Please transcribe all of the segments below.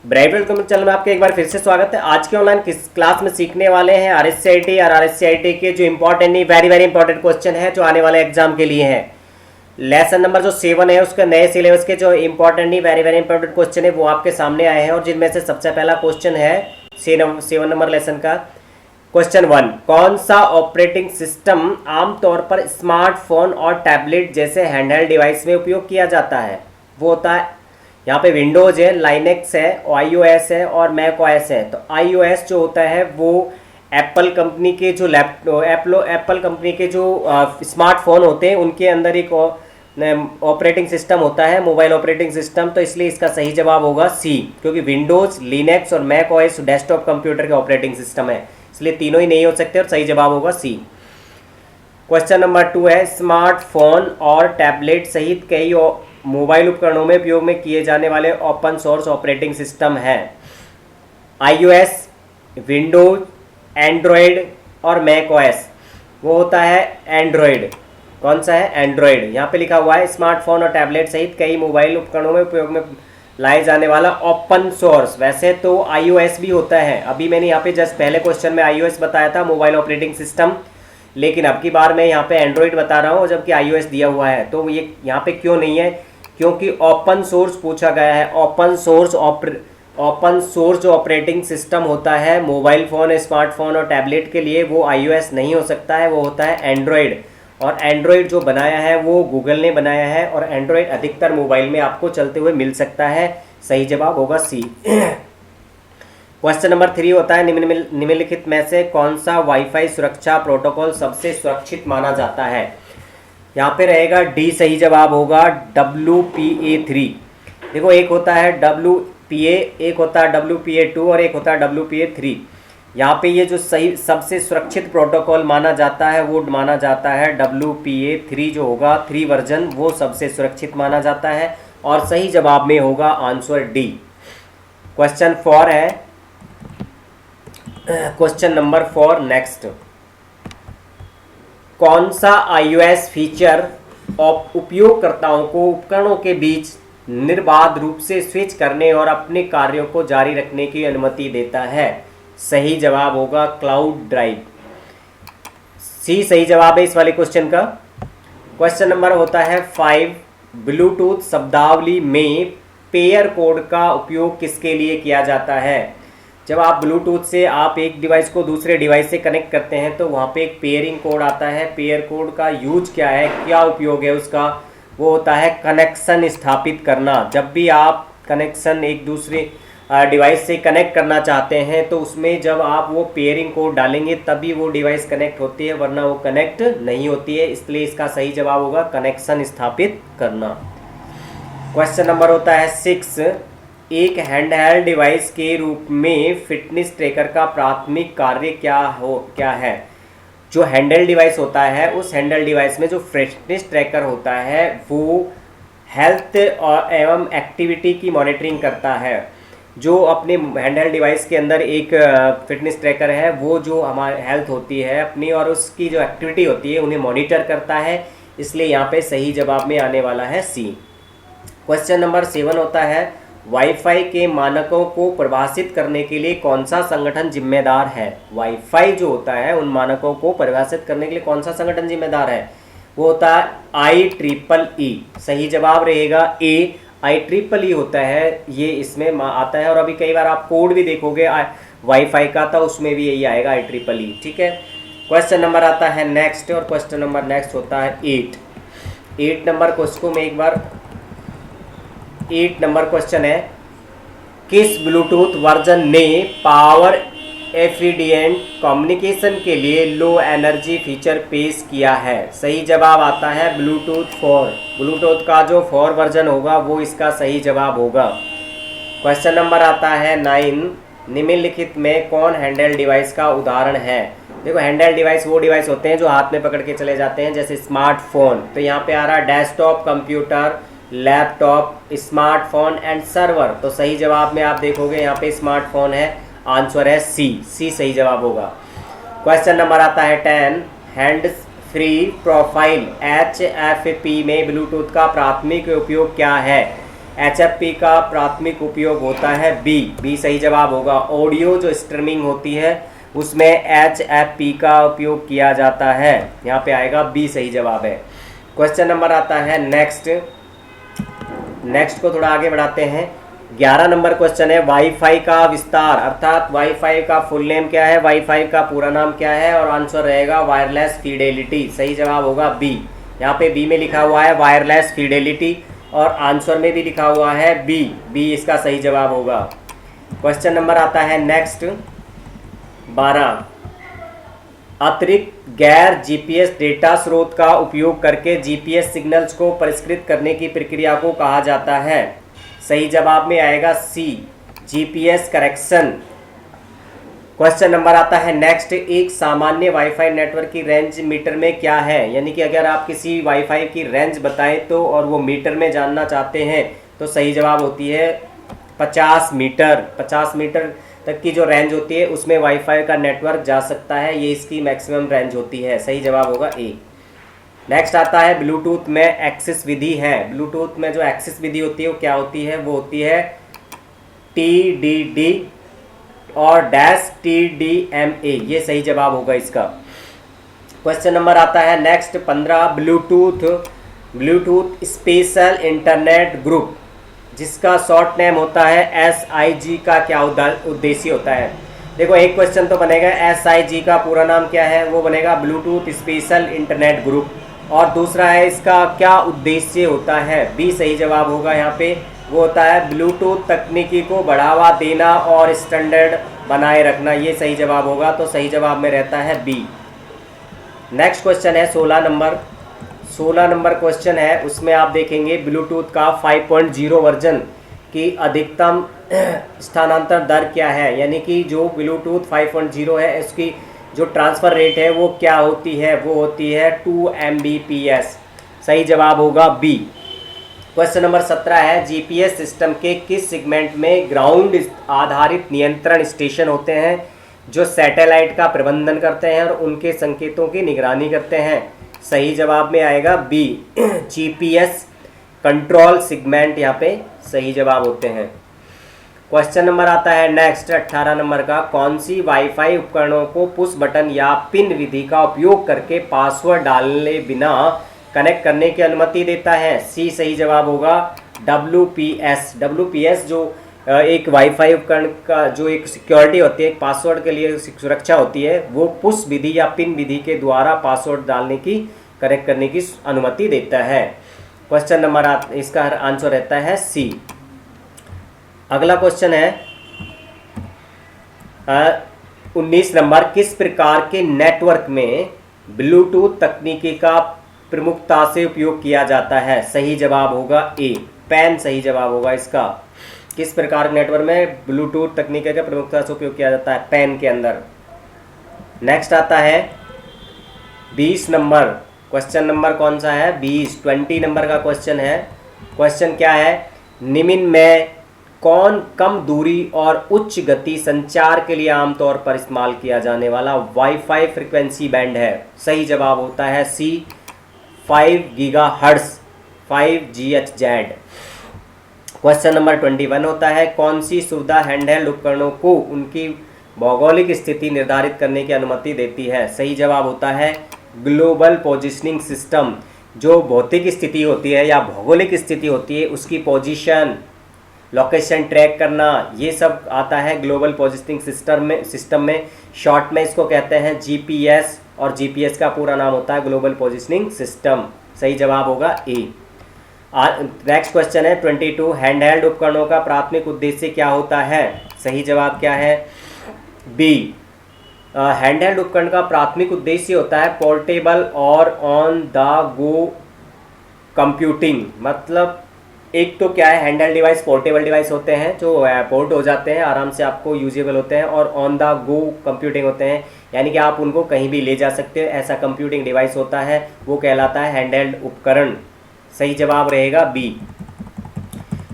Bright channel में आपका एक बार फिर से स्वागत है। आज के ऑनलाइन क्लास में सीखने वाले हैं आरएससीआईटी और आरएससीआईटी के जो इंपॉर्टेंट नहीं वेरी वेरी इंपॉर्टेंट क्वेश्चन है जो आने वाले एग्जाम के लिए हैं। लेसन नंबर जो 7 है उसके नए सिलेबस के जो इंपॉर्टेंट नहीं वेरी वेरी इंपॉर्टेंट क्वेश्चन है वो आपके सामने आए हैं और जिनमें से सबसे पहला क्वेश्चन है 7 नंबर लेसन का। क्वेश्चन 1, कौन सा ऑपरेटिंग सिस्टम आमतौर पर स्मार्टफोन और टैबलेट जैसे हैंडहेल्ड डिवाइस में उपयोग किया जाता है? वो होता है यहाँ पे विंडोज है, लाइनेक्स है, आईओएस है और मैक ओएस है। तो आईओएस जो होता है वो एप्पल कंपनी के जो एप्पल कंपनी के जो स्मार्टफोन होते हैं उनके अंदर एक ऑपरेटिंग सिस्टम होता है, मोबाइल ऑपरेटिंग सिस्टम। तो इसलिए इसका सही जवाब होगा सी, क्योंकि विंडोज, लिनक्स और मैक ओएस डेस्कटॉप कंप्यूटर के ऑपरेटिंग सिस्टम है, इसलिए तीनों ही नहीं हो सकते और सही जवाब होगा सी। क्वेश्चन नंबर 2 है, स्मार्टफोन और टैबलेट सहित कई मोबाइल उपकरणों में उपयोग में किए जाने वाले ओपन सोर्स ऑपरेटिंग सिस्टम है आईओएस, विंडोज, एंड्रॉयड और मैक ओएस। वो होता है एंड्रॉयड। कौन सा है? एंड्रॉयड। यहाँ पे लिखा हुआ है स्मार्टफोन और टैबलेट सहित कई मोबाइल उपकरणों में उपयोग में लाए जाने वाला ओपन सोर्स। वैसे तो आईओएस भी होता है, अभी मैंने यहाँ पे जस्ट पहले क्वेश्चन में आईओएस बताया था, मोबाइल ऑपरेटिंग सिस्टम, लेकिन अब की बार मैं यहाँ पे एंड्रॉयड बता रहा हूँ जबकि आईओएस दिया हुआ है। तो ये यहाँ पे क्यों नहीं है? क्योंकि ओपन सोर्स पूछा गया है। ओपन सोर्स जो ऑपरेटिंग सिस्टम होता है मोबाइल फ़ोन, स्मार्टफोन और टैबलेट के लिए, वो आईओएस नहीं हो सकता है, वो होता है एंड्रॉयड। और एंड्रॉयड जो बनाया है वो गूगल ने बनाया है और एंड्रॉयड अधिकतर मोबाइल में आपको चलते हुए मिल सकता है। सही जवाब होगा सी। क्वेश्चन नंबर 3 होता है, निम्नलिखित में से कौन सा वाईफाई सुरक्षा प्रोटोकॉल सबसे सुरक्षित माना जाता है? यहाँ पे रहेगा डी, सही जवाब होगा WPA3। देखो एक होता है WPA, एक होता है WPA2 और एक होता है WPA3। यहाँ पे ये जो सही सबसे सुरक्षित प्रोटोकॉल माना जाता है वो माना जाता है WPA3 जो होगा 3 वर्जन, वो सबसे सुरक्षित माना जाता है और सही जवाब में होगा आंसर डी। क्वेश्चन 4 है, क्वेश्चन नंबर 4 नेक्स्ट, कौन सा आईओएस फीचर उपयोगकर्ताओं को उपकरणों के बीच निर्बाध रूप से स्विच करने और अपने कार्यों को जारी रखने की अनुमति देता है? सही जवाब होगा क्लाउड ड्राइव। सी सही जवाब है इस वाले क्वेश्चन का। क्वेश्चन नंबर होता है 5, ब्लूटूथ शब्दावली में पेयर कोड का उपयोग किसके लिए किया जाता है? जब आप ब्लूटूथ से आप एक डिवाइस को दूसरे डिवाइस से कनेक्ट करते हैं तो वहाँ पे एक पेयरिंग कोड आता है। पेयर कोड का यूज क्या है, क्या उपयोग है उसका? वो होता है कनेक्शन स्थापित करना। जब भी आप कनेक्शन एक दूसरे डिवाइस से कनेक्ट करना चाहते हैं तो उसमें जब आप वो पेयरिंग कोड डालेंगे तभी वो डिवाइस कनेक्ट होती है, वरना वो कनेक्ट नहीं होती है। इसलिए इसका सही जवाब होगा कनेक्शन स्थापित करना। क्वेश्चन नंबर होता है 6, एक हैंडहेल्ड डिवाइस के रूप में फिटनेस ट्रैकर का प्राथमिक कार्य क्या है? जो हैंडहेल्ड डिवाइस होता है उस हैंडहेल्ड डिवाइस में जो फिटनेस ट्रैकर होता है वो हेल्थ और एवं एक्टिविटी की मॉनिटरिंग करता है। जो अपने हैंडहेल्ड डिवाइस के अंदर एक फिटनेस ट्रैकर है वो जो हमारी हेल्थ होती है अपनी और उसकी जो एक्टिविटी होती है उन्हें मॉनिटर करता है, इसलिए यहाँ पे सही जवाब में आने वाला है सी। क्वेश्चन नंबर 7 होता है, वाईफाई के मानकों को परिभाषित करने के लिए कौन सा संगठन जिम्मेदार है? वाईफाई जो होता है उन मानकों को परिभाषित करने के लिए कौन सा संगठन जिम्मेदार है? वो होता है IEEE। सही जवाब रहेगा ए, IEEE होता है, ये इसमें आता है। और अभी कई बार आप कोड भी देखोगे वाईफाई का तो उसमें भी यही आएगा IEEE। ठीक है। क्वेश्चन नंबर आता है नेक्स्ट और क्वेश्चन नंबर नेक्स्ट होता है 8 नंबर क्वेश्चन को मैं एक बार 8 नंबर क्वेश्चन है, किस ब्लूटूथ वर्जन ने पावर एफिशिएंट कम्युनिकेशन के लिए लो एनर्जी फीचर पेश किया है? सही जवाब आता है ब्लूटूथ 4। ब्लूटूथ का जो 4 वर्जन होगा वो इसका सही जवाब होगा। क्वेश्चन नंबर आता है 9, निम्नलिखित में कौन हैंडहेल्ड डिवाइस का उदाहरण है? देखो हैंडहेल्ड डिवाइस वो डिवाइस होते हैं जो हाथ में पकड़ के चले जाते हैं, जैसे स्मार्टफोन। तो यहाँ पे आ रहा है desktop computer, laptop, smartphone and server. तो सही जवाब में आप देखोगे यहाँ पे स्मार्टफोन है, आंसर है सी सही जवाब होगा। क्वेश्चन नंबर आता है 10, हैंड फ्री प्रोफाइल HFP में ब्लूटूथ का प्राथमिक उपयोग क्या है? HFP का प्राथमिक उपयोग होता है बी सही जवाब होगा। ऑडियो जो स्ट्रीमिंग होती है उसमें HFP का उपयोग किया जाता है, यहाँ पे आएगा बी सही जवाब है। क्वेश्चन नंबर आता है नेक्स्ट को थोड़ा आगे बढ़ाते हैं। 11 नंबर क्वेश्चन है वाईफाई का विस्तार, अर्थात वाईफाई का फुल नेम क्या है, वाईफाई का पूरा नाम क्या है, और आंसर रहेगा वायरलेस फिडेलिटी, सही जवाब होगा बी। यहाँ पे बी में लिखा हुआ है वायरलेस फिडेलिटी और आंसर में भी लिखा हुआ है बी इसका सही जवाब होगा। क्वेश्चन नंबर आता है नेक्स्ट 12, अतिरिक्त गैर जीपीएस डेटा स्रोत का उपयोग करके जीपीएस सिग्नल्स को परिष्कृत करने की प्रक्रिया को कहा जाता है, सही जवाब में आएगा सी, जीपीएस करेक्शन। क्वेश्चन नंबर आता है नेक्स्ट, एक सामान्य वाईफाई नेटवर्क की रेंज मीटर में क्या है, यानी कि अगर आप किसी वाईफाई की रेंज बताएं तो और वो मीटर में जानना चाहते हैं तो सही जवाब होती है 50 मीटर। 50 मीटर तक की जो रेंज होती है उसमें वाईफाई का नेटवर्क जा सकता है, ये इसकी मैक्सिमम रेंज होती है, सही जवाब होगा ए। नेक्स्ट आता है ब्लूटूथ में एक्सेस विधि है। ब्लूटूथ में जो एक्सेस विधि होती है वो क्या होती है, वो होती है TDD और -TDMA, ये सही जवाब होगा इसका। क्वेश्चन नंबर आता है next 15, Bluetooth special internet group जिसका शॉर्ट नेम होता है SIG का क्या उद्देश्य होता है। देखो एक क्वेश्चन तो बनेगा SIG का पूरा नाम क्या है, वो बनेगा ब्लूटूथ स्पेशल इंटरनेट ग्रुप, और दूसरा है इसका क्या उद्देश्य होता है, बी सही जवाब होगा यहाँ पे, वो होता है ब्लूटूथ तकनीकी को बढ़ावा देना और स्टैंडर्ड बनाए रखना, ये सही जवाब होगा, तो सही जवाब में रहता है बी। नेक्स्ट क्वेश्चन है 16 नंबर क्वेश्चन है, उसमें आप देखेंगे ब्लूटूथ का 5.0 वर्जन की अधिकतम स्थानांतरण दर क्या है, यानी कि जो ब्लूटूथ 5.0 है इसकी जो ट्रांसफ़र रेट है वो क्या होती है, वो होती है 2 Mbps, सही जवाब होगा बी। क्वेश्चन नंबर 17 है, जीपीएस सिस्टम के किस सेगमेंट में ग्राउंड आधारित नियंत्रण स्टेशन होते हैं जो सैटेलाइट का प्रबंधन करते हैं और उनके संकेतों की निगरानी करते हैं, सही जवाब में आएगा बी, जीपीएस कंट्रोल सेगमेंट यहाँ पे सही जवाब होते हैं। क्वेश्चन नंबर आता है नेक्स्ट 18 नंबर का, कौन सी वाईफाई उपकरणों को पुश बटन या पिन विधि का उपयोग करके पासवर्ड डाले बिना कनेक्ट करने की अनुमति देता है, सी सही जवाब होगा WPS जो एक वाईफाई उपकरण का जो एक सिक्योरिटी होती है, एक पासवर्ड के लिए सुरक्षा होती है, वो पुश विधि या पिन विधि के द्वारा पासवर्ड डालने की कनेक्ट करने की अनुमति देता है। क्वेश्चन नंबर इसका आंसर रहता है सी। अगला क्वेश्चन है 19 नंबर, किस प्रकार के नेटवर्क में ब्लूटूथ तकनीकी का प्रमुखता से उपयोग किया जाता है, सही जवाब होगा ए, पैन सही जवाब होगा इसका। किस प्रकार के नेटवर्क में ब्लूटूथ तकनीकी का प्रमुखता से उपयोग किया जाता है, पैन के अंदर। नेक्स्ट आता है 20 नंबर, क्वेश्चन नंबर कौन सा है 20 नंबर का क्वेश्चन है। क्वेश्चन क्या है, निम्न में कौन कम दूरी और उच्च गति संचार के लिए आमतौर पर इस्तेमाल किया जाने वाला वाईफाई फ्रीक्वेंसी बैंड है, सही जवाब होता है सी, 5 गीगाहर्ट्ज़ 5GHz। क्वेश्चन नंबर 21 होता है, कौन सी सुविधा हैंडहेल्ड उपकरणों को उनकी भौगोलिक स्थिति निर्धारित करने की अनुमति देती है, सही जवाब होता है ग्लोबल पोजिशनिंग सिस्टम। जो भौतिक स्थिति होती है या भौगोलिक स्थिति होती है उसकी पोजीशन लोकेशन ट्रैक करना, ये सब आता है ग्लोबल पोजिशनिंग सिस्टम में। शॉर्ट में इसको कहते हैं जीपीएस, और जीपीएस का पूरा नाम होता है ग्लोबल पोजिशनिंग सिस्टम, सही जवाब होगा ए। नेक्स्ट क्वेश्चन है 22, हैंडहेल्ड उपकरणों का प्राथमिक उद्देश्य क्या होता है, सही जवाब क्या है बी। हैंडहेल्ड उपकरण का प्राथमिक उद्देश्य होता है पोर्टेबल और ऑन द गो कंप्यूटिंग, मतलब एक तो क्या है हैंडहेल्ड डिवाइस पोर्टेबल डिवाइस होते हैं जो पोर्ट हो जाते हैं, आराम से आपको यूजेबल होते हैं, और ऑन द गो कंप्यूटिंग होते हैं, यानी कि आप उनको कहीं भी ले जा सकते हो, ऐसा कंप्यूटिंग डिवाइस होता है, वो कहलाता है हैंडहेल्ड उपकरण, सही जवाब रहेगा बी।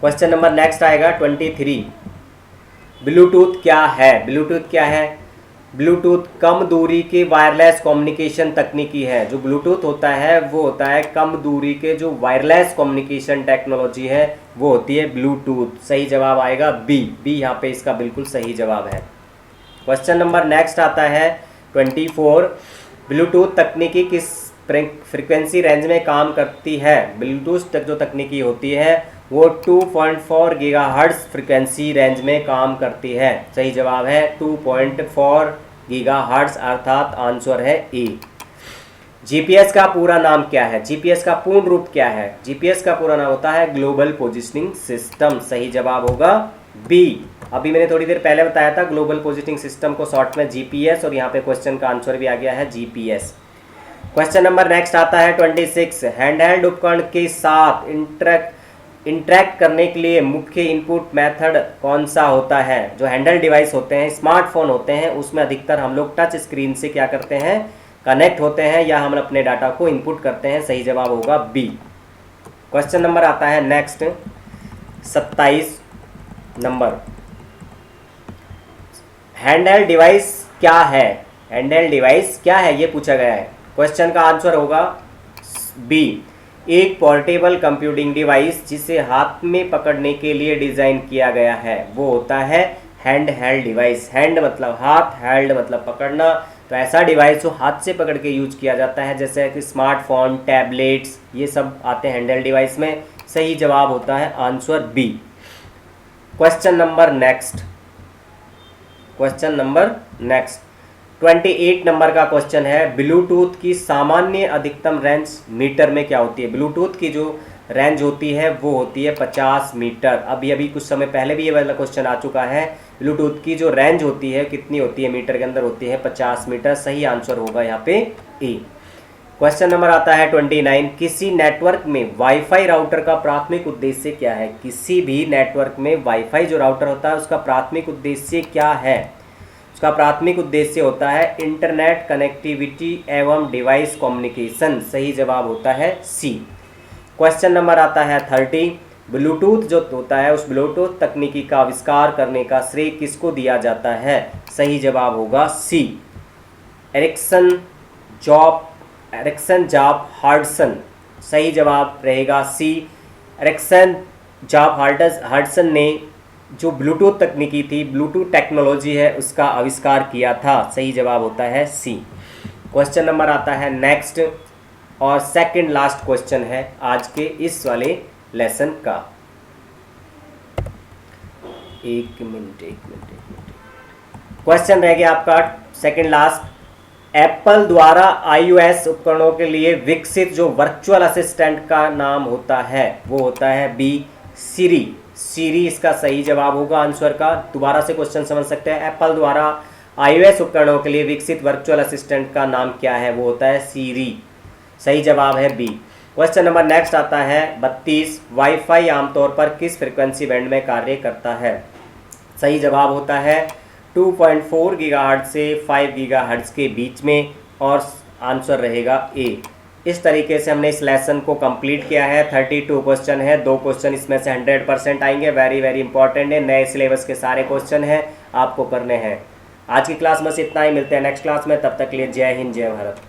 क्वेश्चन नंबर नेक्स्ट आएगा 23, ब्लूटूथ क्या है। ब्लूटूथ क्या है, ब्लूटूथ कम दूरी के वायरलेस कम्युनिकेशन तकनीकी है। जो ब्लूटूथ होता है वो होता है कम दूरी के जो वायरलेस कम्युनिकेशन टेक्नोलॉजी है वो होती है ब्लूटूथ। सही जवाब आएगा बी। बी यहाँ पे इसका बिल्कुल सही जवाब है। क्वेश्चन नंबर नेक्स्ट आता है 24। ब्लूटूथ तकनीकी किस फ्रीक्वेंसी रेंज में काम करती है? ब्लूटूथ तक जो तकनीकी होती है वो 2.4 गीगाहर्ट्ज़ फ्रीक्वेंसी रेंज में काम करती है। सही जवाब है 2.4 गीगाहर्ट्ज़, अर्थात आंसर है ए। जीपीएस का पूरा नाम क्या है? जीपीएस का पूर्ण रूप क्या है? जीपीएस का पूरा नाम होता है ग्लोबल पोजिशनिंग सिस्टम। सही जवाब होगा बी। अभी मैंने थोड़ी देर पहले बताया था ग्लोबल पोजिशनिंग सिस्टम को शॉर्ट में जीपीएस, और यहाँ पे क्वेश्चन का आंसर भी आ गया है जीपीएस। क्वेश्चन नंबर नेक्स्ट आता है 26। हैंडहेल्ड उपकरण के साथ इंटरेक्ट करने के लिए मुख्य इनपुट मेथड कौन सा होता है? जो हैंडल डिवाइस होते हैं, स्मार्टफोन होते हैं, उसमें अधिकतर हम लोग टच स्क्रीन से क्या करते हैं, कनेक्ट होते हैं या हम अपने डाटा को इनपुट करते हैं। सही जवाब होगा बी। क्वेश्चन नंबर आता है नेक्स्ट 27 नंबर। हैंडहेल्ड डिवाइस क्या है? हैंडहेल्ड डिवाइस क्या है ये पूछा गया है। क्वेश्चन का आंसर होगा बी। एक पोर्टेबल कंप्यूटिंग डिवाइस जिसे हाथ में पकड़ने के लिए डिज़ाइन किया गया है वो होता है हैंड हेल्ड डिवाइस। हैंड मतलब हाथ, हेल्ड मतलब पकड़ना, तो ऐसा डिवाइस जो हाथ से पकड़ के यूज किया जाता है, जैसे कि स्मार्टफोन, टैबलेट्स, ये सब आते हैं हैंडहेल्ड डिवाइस में। सही जवाब होता है answer B. Question number next 28 number का क्वेश्चन है। ब्लूटूथ की सामान्य अधिकतम रेंज मीटर में क्या होती है? ब्लूटूथ की जो रेंज होती है वो होती है 50 मीटर। अभी कुछ समय पहले भी ये वाला क्वेश्चन आ चुका है। ब्लूटूथ की जो रेंज होती है कितनी होती है मीटर के अंदर? होती है 50 मीटर। सही आंसर होगा यहाँ पे ए। क्वेश्चन नंबर आता है 29। किसी नेटवर्क में वाईफाई राउटर का प्राथमिक उद्देश्य क्या है? किसी भी नेटवर्क में वाईफाई जो राउटर होता है उसका प्राथमिक उद्देश्य क्या है? उसका प्राथमिक उद्देश्य होता है इंटरनेट कनेक्टिविटी एवं डिवाइस कम्युनिकेशन। सही जवाब होता है सी। क्वेश्चन नंबर आता है 30। ब्लूटूथ जो होता है उस ब्लूटूथ तकनीकी का आविष्कार करने का श्रेय किसको दिया जाता है? सही जवाब होगा सी। Ericsson job हार्डसन। सही जवाब रहेगा सी। एरिक्सन जॉब हार्डसन ने जो ब्लूटूथ तकनीकी थी, ब्लूटूथ टेक्नोलॉजी है, उसका आविष्कार किया था। सही जवाब होता है सी। क्वेश्चन नंबर आता है नेक्स्ट और सेकंड लास्ट क्वेश्चन है आज के इस वाले लेसन का। एक मिनट। क्वेश्चन रह गया आपका सेकंड लास्ट। एप्पल द्वारा iOS उपकरणों के लिए विकसित जो वर्चुअल असिस्टेंट का नाम होता है वो होता है बी सिरी। सीरी इसका सही जवाब होगा आंसर का। दोबारा से क्वेश्चन समझ सकते हैं। एप्पल द्वारा iOS उपकरणों के लिए विकसित वर्चुअल असिस्टेंट का नाम क्या है? वो होता है सीरी। सही जवाब है बी। क्वेश्चन नंबर नेक्स्ट आता है 32। वाईफाई आमतौर पर किस फ्रिक्वेंसी बैंड में कार्य करता है? सही जवाब होता है 2.4 गीगाहर्ट्ज़ से 5 गीगाहर्ट्ज़ के बीच में, और आंसर रहेगा ए। इस तरीके से हमने इस लेसन को कंप्लीट किया है। 32 क्वेश्चन है, 2 क्वेश्चन इसमें से 100% आएंगे। वेरी इंपॉर्टेंट है, नए सिलेबस के सारे क्वेश्चन हैं, आपको करने हैं। आज की क्लास में से इतना ही। मिलते हैं नेक्स्ट क्लास में, तब तक के लिए जय हिंद जय भारत।